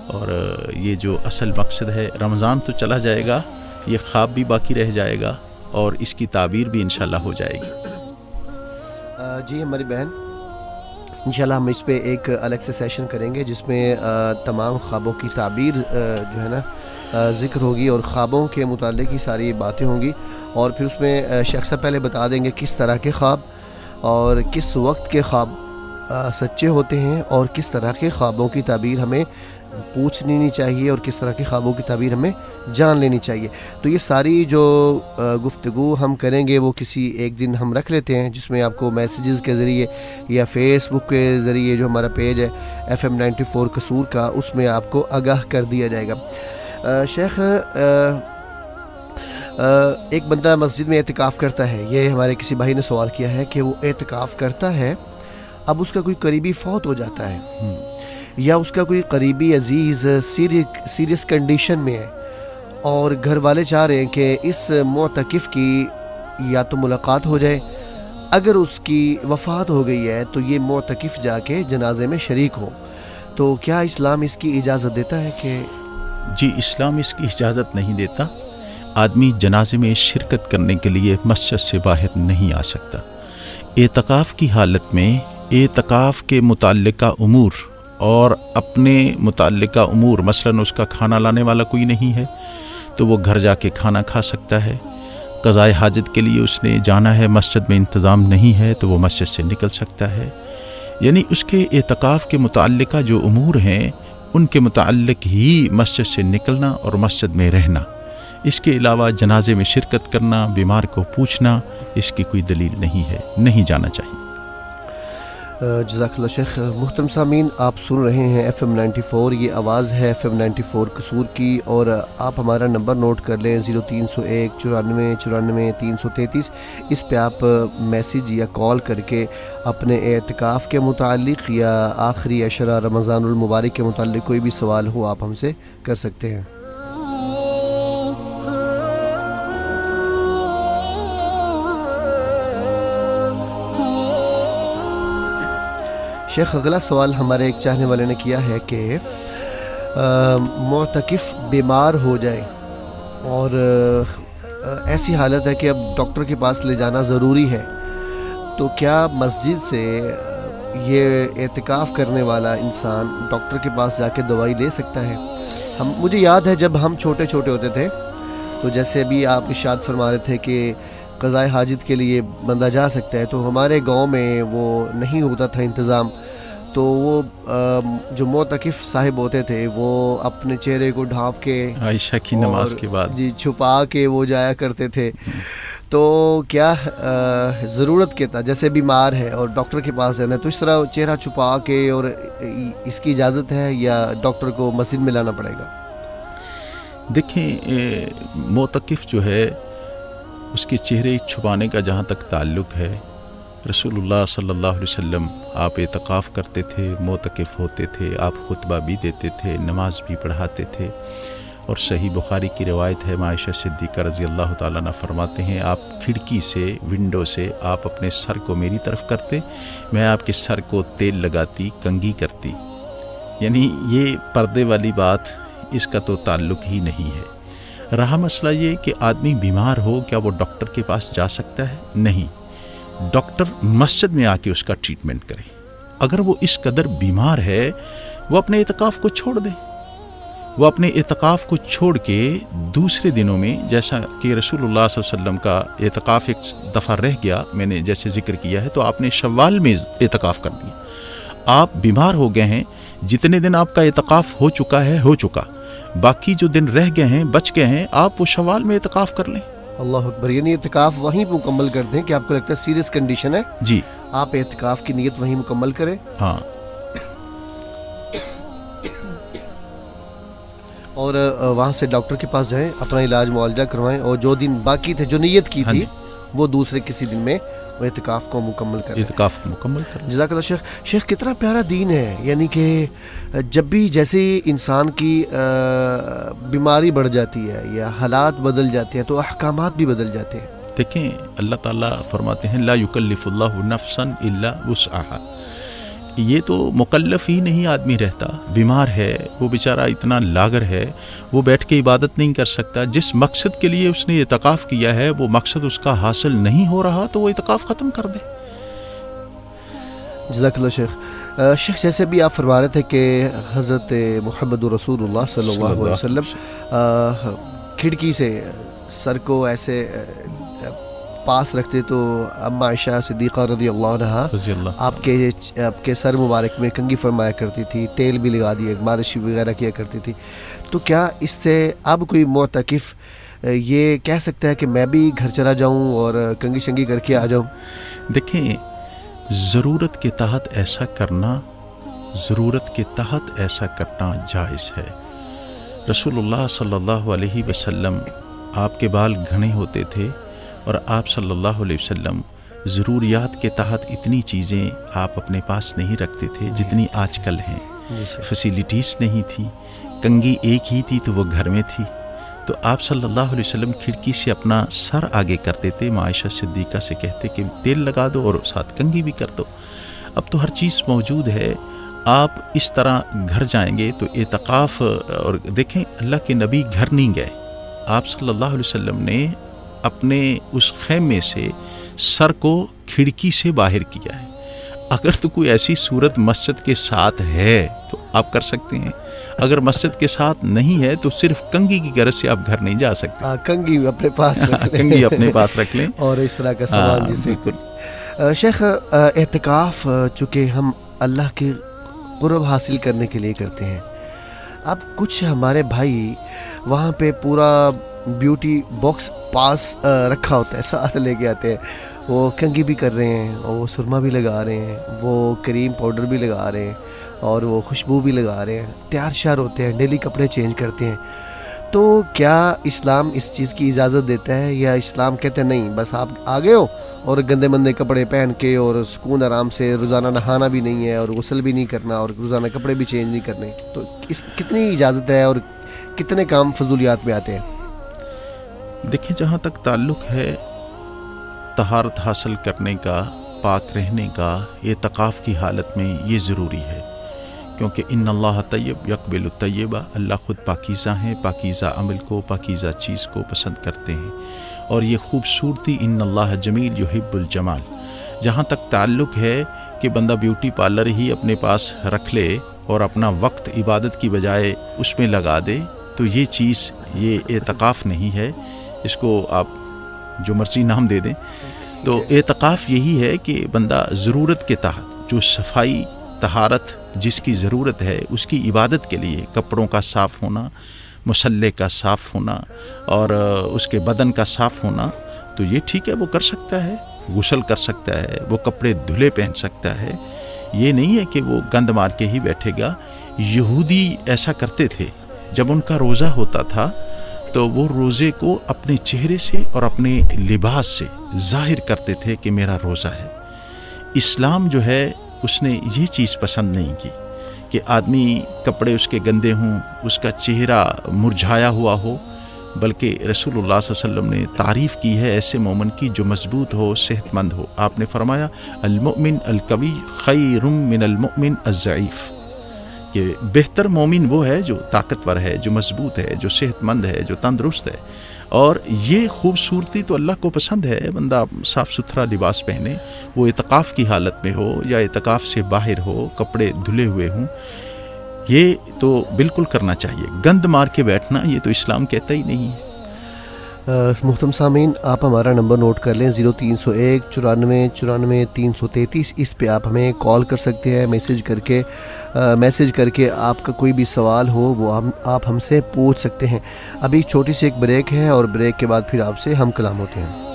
اور یہ جو اصل مقصد ہے، رمضان تو چلا جائے گا، یہ خواب بھی باقی رہ جائے گا اور اس کی تعبیر بھی انشاءاللہ ہو جائے گی. جی ہماری بہن، انشاءاللہ ہم اس پہ ایک الگ سے سیشن کریں گے جس میں تمام خوابوں کی تعبیر جو ہے نا ذکر ہوگی اور خوابوں کے متعلق ہی ساری باتیں ہوں گی. اور پھر اس میں شیخ صاحب پہلے بتا دیں گے کس طرح کے خواب اور کس وقت کے خواب سچے ہوتے ہیں اور کس طرح کے خوابوں کی تعبیر ہمیں پوچھ لینی چاہیے اور کس طرح کے خوابوں کی تعبیر ہمیں جان لینی چاہیے. تو یہ ساری جو گفتگو ہم کریں گے وہ کسی ایک دن ہم رکھ لیتے ہیں جس میں آپ کو میسیجز کے ذریعے یا فیس بک کے ذریعے جو ہمارا پیج ہے FM 94 قصور کا، اس میں آپ کو آگاہ کر دیا جائے گا. شیخ، ایک بندہ مسجد میں اعتکاف کرتا ہے، یہ ہمارے کسی بھائی نے سوال کیا ہے کہ وہ اعتکاف کرتا ہے، اب اس کا کوئی قریبی فوت ہو جاتا ہے یا اس کا کوئی قریبی عزیز سیریس کنڈیشن میں ہے اور گھر والے چاہ رہے ہیں کہ اس معتکف کی یا تو ملاقات ہو جائے، اگر اس کی وفات ہو گئی ہے تو یہ معتکف جا کے جنازے میں شریک ہو، تو کیا اسلام اس کی اجازت دیتا ہے کہ؟ جی، اسلام اس کی اجازت نہیں دیتا. آدمی جنازے میں شرکت کرنے کے لیے مسجد سے باہر نہیں آ سکتا. اعتکاف کی حالت میں اعتکاف کے متعلقہ امور اور اپنے متعلقہ امور مثلاً اس کا کھانا لانے والا کوئی نہیں ہے تو وہ گھر جا کے کھانا کھا سکتا ہے. قضائے حاجت کے لیے اس نے جانا ہے، مسجد میں انتظام نہیں ہے تو وہ مسجد سے نکل سکتا ہے. یعنی اس کے اعتکاف کے متعلقہ جو امور ہیں ان کے متعلق ہی مسجد سے نکلنا اور مسجد میں رہنا. اس کے علاوہ جنازے میں شرکت کرنا، بیمار کو پوچھنا، اس کی کوئی دلیل نہیں ہے، نہیں جانا چاہیے. جزاک اللہ شیخ. محترم سامعین، آپ سن رہے ہیں FM 94، یہ آواز ہے FM 94 قصور کی، اور آپ ہمارا نمبر نوٹ کر لیں 0301 94 94 333. اس پہ آپ میسیج یا کال کر کے اپنے اعتکاف کے متعلق یا آخری عشرہ رمضان المبارک کے متعلق کوئی بھی سوال ہو آپ ہم سے کر سکتے ہیں. شیخ، اگلا سوال ہمارے ایک چاہنے والے نے کیا ہے کہ معتکف بیمار ہو جائے اور ایسی حالت ہے کہ اب ڈاکٹر کے پاس لے جانا ضروری ہے، تو کیا مسجد سے یہ اعتکاف کرنے والا انسان ڈاکٹر کے پاس جا کے دوائی لے سکتا ہے؟ مجھے یاد ہے جب ہم چھوٹے چھوٹے ہوتے تھے تو جیسے ابھی آپ ارشاد فرما رہے تھے کہ قضائے حاجت کے لیے بندہ جا سکتا ہے، تو ہمارے گاؤں میں وہ نہیں ہوتا تھا انتظام، تو وہ جو معتکف صاحب ہوتے تھے وہ اپنے چہرے کو ڈھانپ کے عائشہ کی نماز کے بعد چھپا کے وہ جایا کرتے تھے. تو کیا ضرورت کے تھا جیسے بیمار ہے اور ڈاکٹر کے پاس جانا ہے تو اس طرح چہرہ چھپا کے، اور اس کی اجازت ہے یا ڈاکٹر کو مسجد میں لانا پڑے گا؟ دیکھیں، معتکف جو ہے اس کے چہرے چھپانے کا جہاں تک تعلق ہے، رسول اللہ صلی اللہ علیہ وسلم آپ اعتکاف کرتے تھے، معتکف ہوتے تھے، آپ خطبہ بھی دیتے تھے، نماز بھی پڑھاتے تھے. اور صحیح بخاری کی روایت ہے، عائشہ صدیقہ رضی اللہ تعالیٰ عنہ فرماتے ہیں آپ کھڑکی سے، ونڈو سے آپ اپنے سر کو میری طرف کرتے، میں آپ کے سر کو تیل لگاتی، کنگھی کرتی. یعنی یہ پردے والی بات اس کا تو تعلق ہی نہیں ہے. رہا مسئلہ یہ کہ آدمی بیمار ہو، کیا وہ ڈاکٹر کے پاس جا سکتا ہے؟ نہیں. ڈاکٹر مسجد میں آ کے اس کا ٹریٹمنٹ کرے. اگر وہ اس قدر بیمار ہے وہ اپنے اعتکاف کو چھوڑ دے. وہ اپنے اعتکاف کو چھوڑ کے دوسرے دنوں میں، جیسا کہ رسول اللہ صلی اللہ علیہ وسلم کا اعتکاف ایک دفعہ رہ گیا، میں نے جیسے ذکر کیا ہے، تو آپ نے شوال میں اعتکاف کر لیا. آپ بیمار ہو گئے ہیں، جتنے دن آپ کا اعتکاف ہو چکا ہے ہو چکا، باقی جو دن رہ گئے ہیں بچ گئے ہیں، آپ وہ شوال میں اعتکاف کر لیں. اللہ اکبر. یعنی اعتکاف وہیں مکمل کر دیں کہ آپ کو لگتا ہے سیریس کنڈیشن ہے، جی آپ اعتکاف کی نیت وہیں مکمل کریں. ہاں. اور وہاں سے ڈاکٹر کے پاس جائیں، اپنا علاج معالجہ کروائیں، اور جو دن باقی تھے جو نیت کی تھی وہ دوسرے کسی دن میں وہ اعتکاف کو مکمل کریں. اعتکاف کو مکمل کریں. جزاک اللہ شیخ. شیخ کتنا پیارا دین ہے. یعنی کہ جب بھی جیسے انسان کی بیماری بڑھ جاتی ہے یا حالات بدل جاتے ہیں تو احکامات بھی بدل جاتے ہیں. دیکھیں، اللہ تعالیٰ فرماتے ہیں لا یکلف اللہ نفسا الا وسعها. یہ تو مکلف ہی نہیں آدمی رہتا، بیمار ہے، وہ بیچارہ اتنا لاغر ہے، وہ بیٹھ کے عبادت نہیں کر سکتا. جس مقصد کے لیے اس نے اعتکاف کیا ہے وہ مقصد اس کا حاصل نہیں ہو رہا تو وہ اعتکاف ختم کر دے. جزاک اللہ شیخ. شیخ جیسے بھی آپ فرما رہے تھے کہ حضرت محمد رسول اللہ صلی اللہ علیہ وسلم کھڑکی سے سر کو ایسے پاس رکھتے تو اما عائشہ صدیقہ رضی اللہ عنہ آپ کے سر مبارک میں کنگھی فرمایا کرتی تھی، تیل بھی لگا دیا، مالش وغیرہ کیا کرتی تھی. تو کیا اس سے اب کوئی معتکف یہ کہہ سکتا ہے کہ میں بھی گھر چلا جاؤں اور کنگھی شنگھی کر کے آ جاؤں؟ دیکھیں، ضرورت کے تحت ایسا کرنا جائز ہے. رسول اللہ صلی اللہ علیہ وسلم آپ کے بال گھنے ہوتے تھے اور آپ صلی اللہ علیہ وسلم ضروریات کے تحت اتنی چیزیں آپ اپنے پاس نہیں رکھتے تھے جتنی آج کل ہیں. فیسیلیٹیز نہیں تھی، کنگھی ایک ہی تھی تو وہ گھر میں تھی، تو آپ صلی اللہ علیہ وسلم کھڑکی سے اپنا سر آگے کرتے تھے، عائشہ صدیقہ سے کہتے کہ تیل لگا دو اور ساتھ کنگھی بھی کر دو. اب تو ہر چیز موجود ہے. آپ اس طرح گھر جائیں گے تو اعتکاف. اور دیکھیں، اللہ کے نبی گھر نہیں گئے، آپ صلی اللہ علیہ وسلم نے اپنے اس خیمے سے سر کو کھڑکی سے باہر کیا ہے. اگر تو کوئی ایسی صورت مسجد کے ساتھ ہے تو آپ کر سکتے ہیں، اگر مسجد کے ساتھ نہیں ہے تو صرف کنگھی کی غرض سے آپ گھر نہیں جا سکتے، کنگھی اپنے پاس رکھ لیں، کنگھی اپنے پاس رکھ لیں اور اس طرح کا سامان جسے بالکل۔ شیخ اعتکاف چونکہ ہم اللہ کے قرب حاصل کرنے کے لیے کرتے ہیں، اب کچھ ہمارے بھائی وہاں پہ پورا بیوٹی باکس پاس رکھا ہوتا ہے، ساتھ لے کے آتے ہیں، وہ کنگھی بھی کر رہے ہیں اور وہ سرما بھی لگا رہے ہیں، وہ کریم پاؤڈر بھی لگا رہے ہیں اور وہ خوشبو بھی لگا رہے ہیں، تیار شیار ہوتے ہیں، ڈیلی کپڑے چینج کرتے ہیں، تو کیا اسلام اس چیز کی اجازت دیتا ہے یا اسلام کہتے ہیں نہیں بس آپ آ گئے ہو اور گندے مندے کپڑے پہن کے اور سکون آرام سے روزانہ نہانا بھی نہیں ہے اور غسل بھی نہیں کرنا اور روزانہ کپڑے بھی چینج نہیں کرنے، تو اس کتنی اجازت ہے اور کتنے کام فضولیات میں آتے ہیں؟ دیکھیں، جہاں تک تعلق ہے طہارت حاصل کرنے کا، پاک رہنے کا، اعتکاف کی حالت میں یہ ضروری ہے، کیونکہ ان اللہ طیب یقبل الطیبہ، اللہ خود پاکیزہ ہیں، پاکیزہ عمل کو، پاکیزہ چیز کو پسند کرتے ہیں، اور یہ خوبصورتی ان اللہ جمیل یحب الجمال۔ جہاں تک تعلق ہے کہ بندہ بیوٹی پارلر ہی اپنے پاس رکھ لے اور اپنا وقت عبادت کی بجائے اس میں لگا دے، تو یہ چیز، یہ اعتکاف نہیں ہے، اس کو آپ جو مرضی نام دے دیں۔ تو اعتکاف یہی ہے کہ بندہ ضرورت کے تحت جو صفائی طہارت جس کی ضرورت ہے اس کی عبادت کے لیے کپڑوں کا صاف ہونا، مصلے کا صاف ہونا اور اس کے بدن کا صاف ہونا، تو یہ ٹھیک ہے، وہ کر سکتا ہے، غسل کر سکتا ہے، وہ کپڑے دھلے پہن سکتا ہے، یہ نہیں ہے کہ وہ گند مار کے ہی بیٹھے گا۔ یہودی ایسا کرتے تھے، جب ان کا روزہ ہوتا تھا تو وہ روزے کو اپنے چہرے سے اور اپنے لباس سے ظاہر کرتے تھے کہ میرا روزہ ہے۔ اسلام جو ہے اس نے یہ چیز پسند نہیں کی کہ آدمی کپڑے اس کے گندے ہوں، اس کا چہرہ مرجھایا ہوا ہو، بلکہ رسول اللہ صلی اللہ علیہ وسلم نے تعریف کی ہے ایسے مومن کی جو مضبوط ہو، صحت مند ہو۔ آپ نے فرمایا المؤمن القوی خیر من المؤمن الضعیف، کہ بہتر مومن وہ ہے جو طاقتور ہے، جو مضبوط ہے، جو صحت مند ہے، جو تندرست ہے۔ اور یہ خوبصورتی تو اللہ کو پسند ہے، بندہ صاف ستھرا لباس پہنے، وہ اعتکاف کی حالت میں ہو یا اعتکاف سے باہر ہو، کپڑے دھلے ہوئے ہوں، یہ تو بالکل کرنا چاہیے۔ گند مار کے بیٹھنا یہ تو اسلام کہتا ہی نہیں ہے۔ محترم سامعین، آپ ہمارا نمبر نوٹ کر لیں 0301 94 94 333، اس پہ آپ ہمیں کال کر سکتے ہیں، میسیج کر کے آپ کا کوئی بھی سوال ہو وہ آپ ہم سے پوچھ سکتے ہیں۔ ابھی چھوٹی سی ایک بریک ہے اور بریک کے بعد پھر آپ سے ہم کلام ہوتے ہیں۔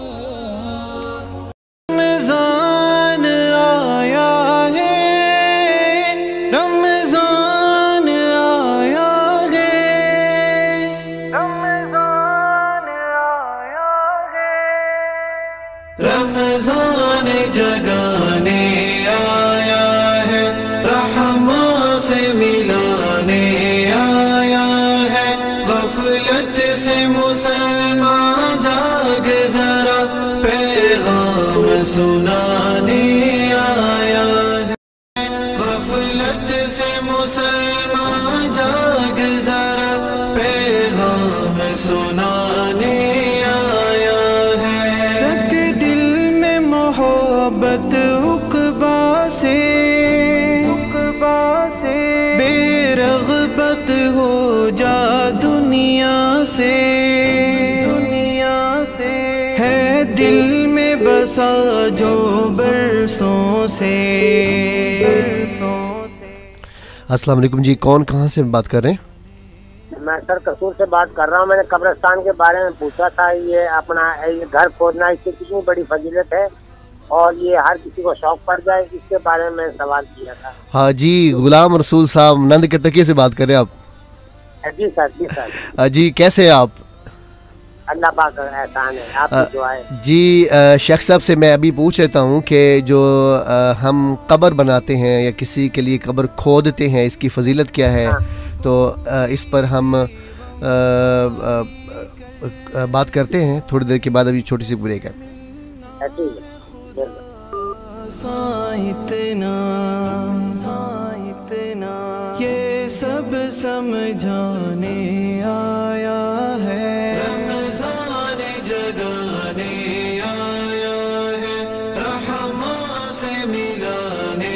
رمضان جگانے آیا ہے، رحماں سے ملانے آیا ہے، غفلت سے مسلمان جاگ ذرا، پیغام سنانے آیا ہے، غفلت سے مسلمان جاگ ذرا، پیغام سنانے محبت عقبہ سے بے رغبت ہو جا دنیا سے، ہے دل میں بسا جو برسوں سے۔ السلام علیکم جی، کون کہاں سے بات کر رہے ہیں؟ میں سر قصور سے بات کر رہا ہوں۔ میں نے قبرستان کے بارے میں پوچھا تھا، یہ اپنا گھر کھودنا اس کی کتنی بڑی فضیلت ہے اور یہ ہر کسی کو شوق پڑ جائے، اس کے بارے میں سوال کیا تھا۔ ہاں جی، غلام رسول صاحب نند کے تکیے سے بات کر رہے ہیں آپ؟ جی سر جی کیسے ہیں آپ؟ اللہ پاک کا احسان ہے، آپ کی دعا ہے۔ جی شیخ صاحب سے میں ابھی پوچھ لیتا ہوں کہ جو ہم قبر بناتے ہیں یا کسی کے لیے قبر کھودتے ہیں، اس کی فضیلت کیا ہے؟ تو اس پر ہم بات کرتے ہیں تھوڑی دیر کے بعد، ابھی چھوٹی سی بریک ہے۔ یہ سب سمجھانے آیا ہے، رمضان جگانے آیا ہے، رحماں سے ملانے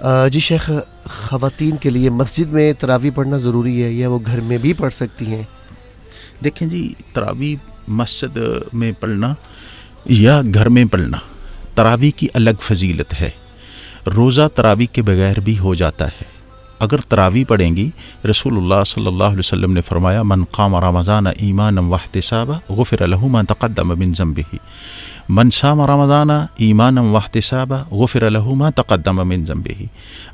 جی شیخ، خواتین کے لیے مسجد میں تراویح پڑھنا ضروری ہے یا وہ گھر میں بھی پڑھ سکتی ہیں؟ دیکھیں جی، تراویح مسجد میں پڑھنا یا گھر میں پڑھنا، تراویح کی الگ فضیلت ہے۔ روزہ تراویح کے بغیر بھی ہو جاتا ہے۔ اگر تراویح پڑھیں گی، رسول اللہ صلی اللہ علیہ وسلم نے فرمایا من قام رمضان ایمانا واحتسابا غفر له ما تقدم من ذنبه، من صام رمضان ایمانا واحتسابا غفر له ما تقدم من ذنبه۔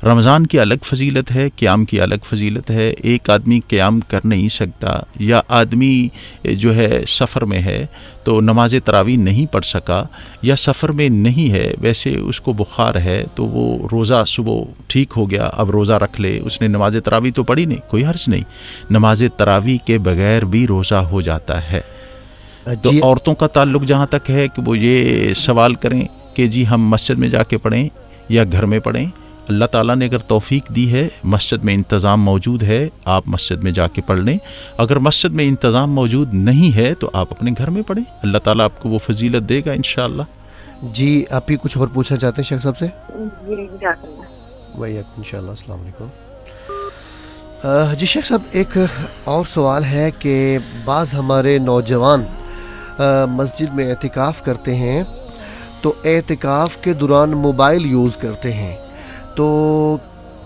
رمضان کی الگ فضیلت ہے، قیام کی الگ فضیلت ہے۔ ایک آدمی قیام کر نہیں سکتا یا آدمی جو ہے سفر میں ہے تو نماز تراویح نہیں پڑھ سکا یا سفر میں نہیں ہے، ویسے اس کو بخار ہے تو وہ روزہ صبح ٹھیک ہو گیا، اب روزہ رکھ لے، اس نے نماز تراویح تو پڑھی نہیں، کوئی حرج نہیں۔ نماز تراویح کے بغیر بھی روزہ ہو جاتا ہے۔ تو عورتوں کا تعلق جہاں تک ہے کہ وہ یہ سوال کریں کہ جی ہم مسجد میں جا کے پڑھیں یا گھر میں پڑھیں، اللہ تعالیٰ نے اگر توفیق دی ہے، مسجد میں انتظام موجود ہے، آپ مسجد میں جا کے پڑھ لیں۔ اگر مسجد میں انتظام موجود نہیں ہے تو آپ اپنے گھر میں پڑھیں، اللہ تعالیٰ آپ کو وہ فضیلت دے گا انشاءاللہ۔ جی آپ بھی کچھ اور پوچھنا چاہتے ہیں شیخ صاحب سے؟ جی وہی انشاءاللہ۔ السلام علیکم۔ جی شیخ صاحب، ایک اور سوال ہے کہ بعض ہمارے نوجوان مسجد میں اعتکاف کرتے ہیں تو اعتکاف کے دوران موبائل یوز کرتے ہیں، تو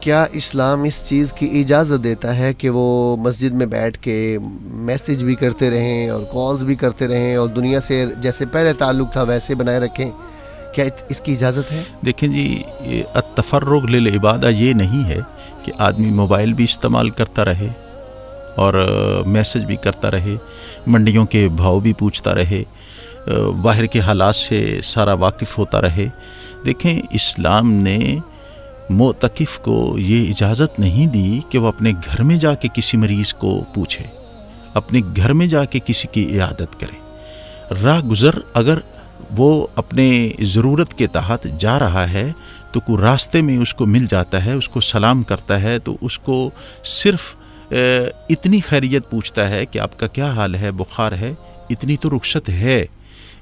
کیا اسلام اس چیز کی اجازت دیتا ہے کہ وہ مسجد میں بیٹھ کے میسیج بھی کرتے رہیں اور کالز بھی کرتے رہیں اور دنیا سے جیسے پہلے تعلق تھا ویسے بنائے رکھیں؟ کیا اس کی اجازت ہے؟ دیکھیں جی، التفرغ للعبادہ یہ نہیں ہے کہ آدمی موبائل بھی استعمال کرتا رہے اور میسج بھی کرتا رہے، منڈیوں کے بھاؤ بھی پوچھتا رہے، باہر کے حالات سے سارا واقف ہوتا رہے۔ دیکھیں، اسلام نے معتکف کو یہ اجازت نہیں دی کہ وہ اپنے گھر میں جا کے کسی مریض کو پوچھے، اپنے گھر میں جا کے کسی کی عیادت کرے۔ راہ گزر اگر وہ اپنے ضرورت کے تحت جا رہا ہے تو کوئی راستے میں اس کو مل جاتا ہے، اس کو سلام کرتا ہے تو اس کو صرف اتنی خیریت پوچھتا ہے کہ آپ کا کیا حال ہے، بخار ہے، اتنی تو رخصت ہے،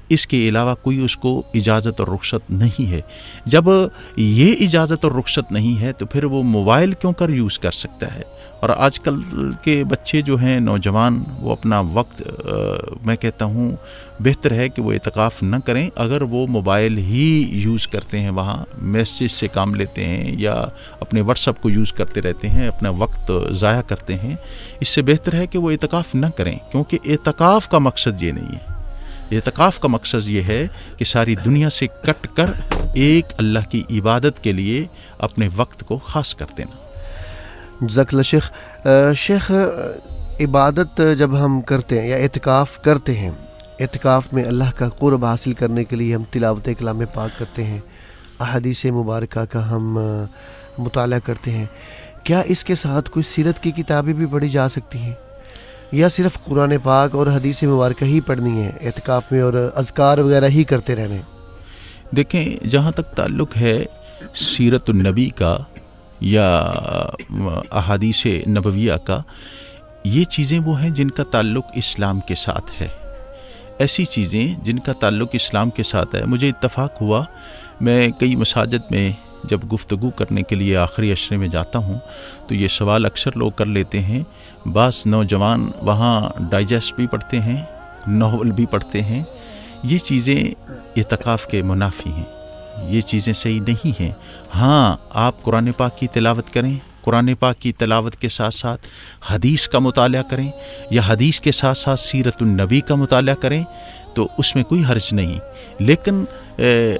اس کے علاوہ کوئی اس کو اجازت اور رخصت نہیں ہے۔ جب یہ اجازت اور رخصت نہیں ہے تو پھر وہ موبائل کیوں کر یوز کر سکتا ہے؟ اور آج کل کے بچے جو ہیں نوجوان، وہ اپنا وقت میں کہتا ہوں بہتر ہے کہ وہ اعتکاف نہ کریں۔ اگر وہ موبائل ہی یوز کرتے ہیں، وہاں میسیج سے کام لیتے ہیں یا اپنے واٹس ایپ کو یوز کرتے رہتے ہیں، اپنا وقت ضائع کرتے ہیں، اس سے بہتر ہے کہ وہ اعتکاف نہ کریں، کیونکہ اعتکاف کا مقصد یہ نہیں ہے۔ اعتکاف کا مقصد یہ ہے کہ ساری دنیا سے کٹ کر ایک اللہ کی عبادت کے لیے اپنے وقت کو خاص کر دینا۔ جزاک اللہ شیخ۔ شیخ، عبادت جب ہم کرتے ہیں یا اعتکاف کرتے ہیں، اعتکاف میں اللہ کا قرب حاصل کرنے کے لیے ہم تلاوت کلام پاک کرتے ہیں، احادیث مبارکہ کا ہم مطالعہ کرتے ہیں، کیا اس کے ساتھ کوئی سیرت کی کتابیں بھی پڑھی جا سکتی ہیں یا صرف قرآن پاک اور حدیث مبارکہ ہی پڑھنی ہے اعتکاف میں اور اذکار وغیرہ ہی کرتے رہنے؟ دیکھیں، جہاں تک تعلق ہے سیرت النبی کا یا احادیث نبویہ کا، یہ چیزیں وہ ہیں جن کا تعلق اسلام کے ساتھ ہے۔ ایسی چیزیں جن کا تعلق اسلام کے ساتھ ہے، مجھے اتفاق ہوا، میں کئی مساجد میں جب گفتگو کرنے کے لیے آخری عشرے میں جاتا ہوں تو یہ سوال اکثر لوگ کر لیتے ہیں۔ بعض نوجوان وہاں ڈائجسٹ بھی پڑھتے ہیں، ناول بھی پڑھتے ہیں۔ یہ چیزیں اعتکاف کے منافی ہیں، یہ چیزیں صحیح نہیں ہیں۔ ہاں، آپ قرآن پاک کی تلاوت کریں، قرآن پاک کی تلاوت کے ساتھ ساتھ حدیث کا مطالعہ کریں یا حدیث کے ساتھ ساتھ سیرت النبی کا مطالعہ کریں تو اس میں کوئی حرج نہیں۔ لیکن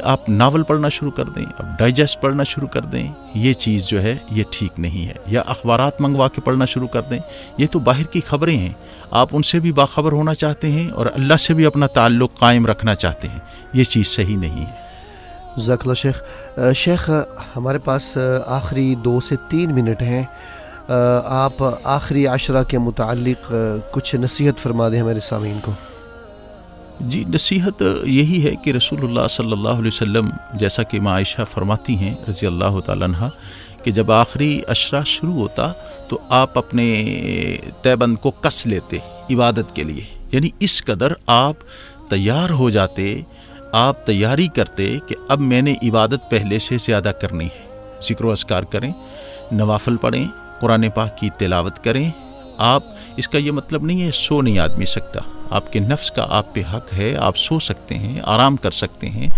آپ ناول پڑھنا شروع کر دیں، اب ڈائجسٹ پڑھنا شروع کر دیں، یہ چیز جو ہے یہ ٹھیک نہیں ہے۔ یا اخبارات منگوا کے پڑھنا شروع کر دیں، یہ تو باہر کی خبریں ہیں، آپ ان سے بھی باخبر ہونا چاہتے ہیں اور اللہ سے بھی اپنا تعلق قائم رکھنا چاہتے ہیں، یہ چیز صحیح نہیں ہے۔ جزاک اللہ شیخ۔ شیخ، ہمارے پاس آخری 2 سے 3 منٹ ہیں، آپ آخری عشرہ کے متعلق کچھ نصیحت فرما دیں ہمارے سامعین کو۔ جی، نصیحت یہی ہے کہ رسول اللہ صلی اللہ علیہ وسلم جیسا کہ ماں عائشہ فرماتی ہیں رضی اللہ تعالیٰ عنہ کہ جب آخری عشرہ شروع ہوتا تو آپ اپنے تہبند کو کس لیتے عبادت کے لیے، یعنی اس قدر آپ تیار ہو جاتے، آپ تیاری کرتے کہ اب میں نے عبادت پہلے سے زیادہ کرنی ہے، ذکر و اذکار کریں, نوافل پڑھیں, قرآن پاک کی تلاوت کریں. آپ اس کا یہ مطلب نہیں ہے سو نہیں آدمی سکتا, آپ کے نفس کا آپ پہ حق ہے, آپ سو سکتے ہیں, آرام کر سکتے ہیں,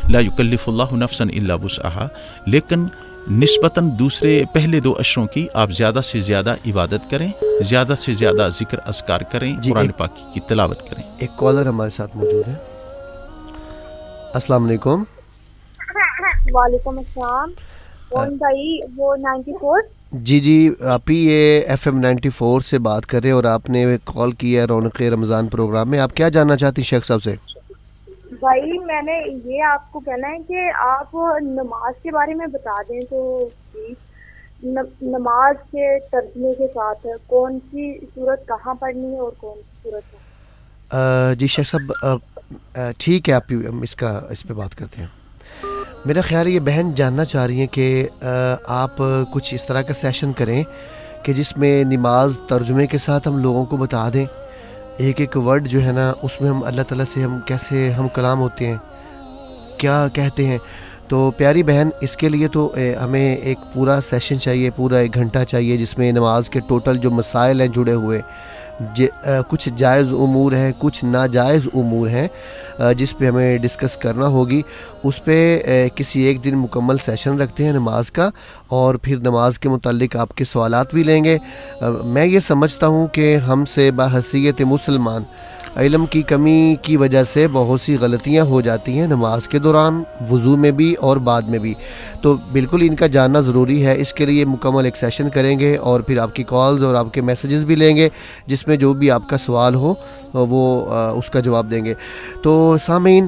لا یکلف اللہ نفسا الا وسعہا, لیکن نسبتاً دوسرے پہلے 2 عشروں کی آپ زیادہ سے زیادہ عبادت کریں, زیادہ سے زیادہ ذکر اذکار کریں, قرآن پاک کی تلاوت کریں. ایک کالر ہمارے ساتھ موجود ہے. السلام علیکم. وعلیکم السلام. کون بھائی؟ وہ 94. جی آپ ہی یہ FM 94 سے بات کر رہے ہیں اور آپ نے کال کی ہے رونق رمضان پروگرام میں. آپ کیا جاننا چاہتی ہیں شیخ صاحب سے؟ بھائی میں نے یہ آپ کو کہنا ہے کہ آپ نماز کے بارے میں بتا دیں تو نماز کے ترجمے کے ساتھ کون سی صورت کہاں پڑھنی ہے اور کون سی صورت؟ جی شیخ صاحب ٹھیک ہے, آپ اس پہ بات کرتے ہیں. میرا خیال ہے یہ بہن جاننا چاہ رہی ہیں کہ آپ کچھ اس طرح کا سیشن کریں کہ جس میں نماز ترجمے کے ساتھ ہم لوگوں کو بتا دیں, ایک ورڈ جو ہے نا اس میں ہم اللہ تعالیٰ سے ہم کیسے ہم کلام ہوتے ہیں, کیا کہتے ہیں. تو پیاری بہن اس کے لیے تو ہمیں ایک پورا سیشن چاہیے, پورا 1 گھنٹہ چاہیے, جس میں نماز کے ٹوٹل جو مسائل ہیں جڑے ہوئے, کچھ جائز امور ہیں, کچھ ناجائز امور ہیں جس پہ ہمیں ڈسکس کرنا ہوگی. اس پہ کسی ایک دن مکمل سیشن رکھتے ہیں نماز کا, اور پھر نماز کے متعلق آپ کے سوالات بھی لیں گے. میں یہ سمجھتا ہوں کہ ہم سے بحیثیت مسلمان علم کی کمی کی وجہ سے بہت سی غلطیاں ہو جاتی ہیں نماز کے دوران, وضو میں بھی اور بعد میں بھی. تو بالکل ان کا جاننا ضروری ہے. اس کے لیے مکمل ایک سیشن کریں گے اور پھر آپ کی کالز اور آپ کے میسیجز بھی لیں گے, جس میں جو بھی آپ کا سوال ہو وہ اس کا جواب دیں گے. تو سامعین,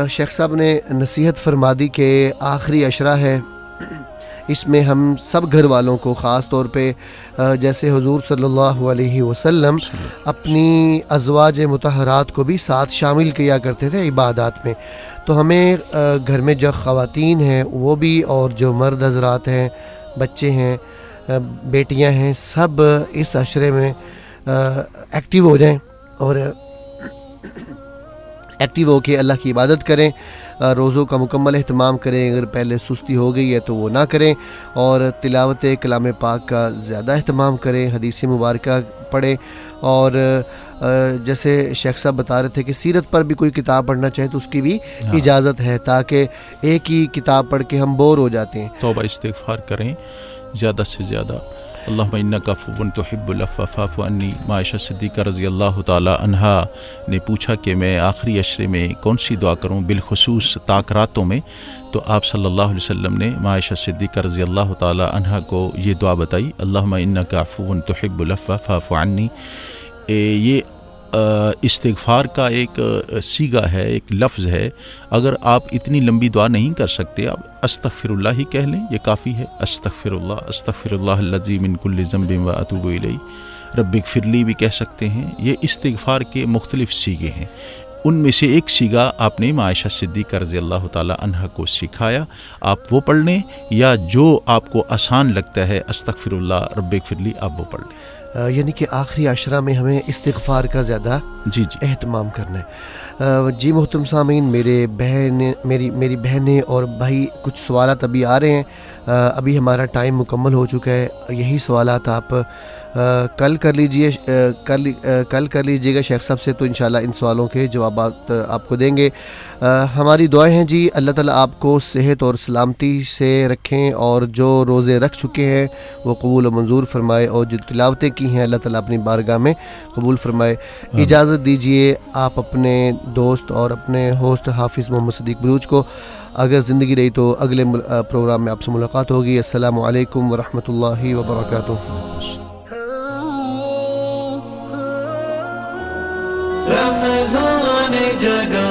شیخ صاحب نے نصیحت فرما دی کہ آخری عشرہ ہے, اس میں ہم سب گھر والوں کو خاص طور پہ جیسے حضور صلی اللہ علیہ وسلم اپنی ازواج مطہرات کو بھی ساتھ شامل کیا کرتے تھے عبادات میں. تو ہمیں گھر میں جو خواتین ہیں وہ بھی, اور جو مرد حضرات ہیں, بچے ہیں, بیٹیاں ہیں, سب اس عشرے میں ایکٹیو ہو جائیں اور ایکٹیو ہو کے اللہ کی عبادت کریں, روزوں کا مکمل اہتمام کریں. اگر پہلے سستی ہو گئی ہے تو وہ نہ کریں, اور تلاوت کلام پاک کا زیادہ اہتمام کریں, حدیث مبارکہ پڑھیں. اور جیسے شیخ صاحب بتا رہے تھے کہ سیرت پر بھی کوئی کتاب پڑھنا چاہے تو اس کی بھی اجازت ہے, تاکہ ایک ہی کتاب پڑھ کے ہم بور ہو جاتے ہیں. توبہ استغفار کریں زیادہ سے زیادہ. اللہم انک عفو تحب العفو فاعف عنی. عائشہ صدیقہ رضی اللہ تعالی عنہا نے پوچھا کہ میں آخری عشرے میں کون سی دعا کروں, بالخصوص طاق راتوں میں. تو آپ صلی اللہ علیہ وسلم نے عائشہ صدیقہ رضی اللہ تعالی عنہا کو یہ دعا بتائی, اللہم انک عفو تحب العفو فاعف عنی. یہ استغفار کا ایک صیغہ ہے, ایک لفظ ہے. اگر آپ اتنی لمبی دعا نہیں کر سکتے, آپ استغفر اللہ ہی کہہ لیں, یہ کافی ہے. استغفر اللہ العظیم من کل ذنب و اتوب الیہ. رب اغفر لی بھی کہہ سکتے ہیں. یہ استغفار کے مختلف صیغے ہیں. ان میں سے ایک صیغہ آپ نے عائشہ صدیقہ رضی اللہ تعالی عنہا کو سکھایا, آپ وہ پڑھ لیں, یا جو آپ کو آسان لگتا ہے استغفر اللہ رب اغفر لی, آپ وہ پڑھ لیں. یعنی کہ آخری عشرہ میں ہمیں استغفار کا زیادہ اہتمام کرنا ہے. جی محترم سامعین, میری بہنیں اور بھائی, کچھ سوالات ابھی آ رہے ہیں. ابھی ہمارا ٹائم مکمل ہو چکا ہے. یہی سوالات آپ کل کر لیجئے گا شیخ صاحب سے, تو انشاءاللہ ان سوالوں کے جوابات آپ کو دیں گے. ہماری دعائیں ہیں جی, اللہ تعالیٰ آپ کو صحت اور سلامتی سے رکھیں, اور جو روزے رکھ چکے ہیں وہ قبول و منظور فرمائے, اور جو تلاوتیں کی ہیں اللہ تعالیٰ اپنی بارگاہ میں قبول فرمائے. اجازت دیجئے آپ اپنے دوست اور اپنے ہوسٹ حافظ محمد صدیق بلوچ کو, اگر زندگی رہی تو اگلے پروگرام میں آپ سے ملاقات ہوگی. السلام علیکم ورحمۃ اللہ وبرکاتہ. رمضان جگہ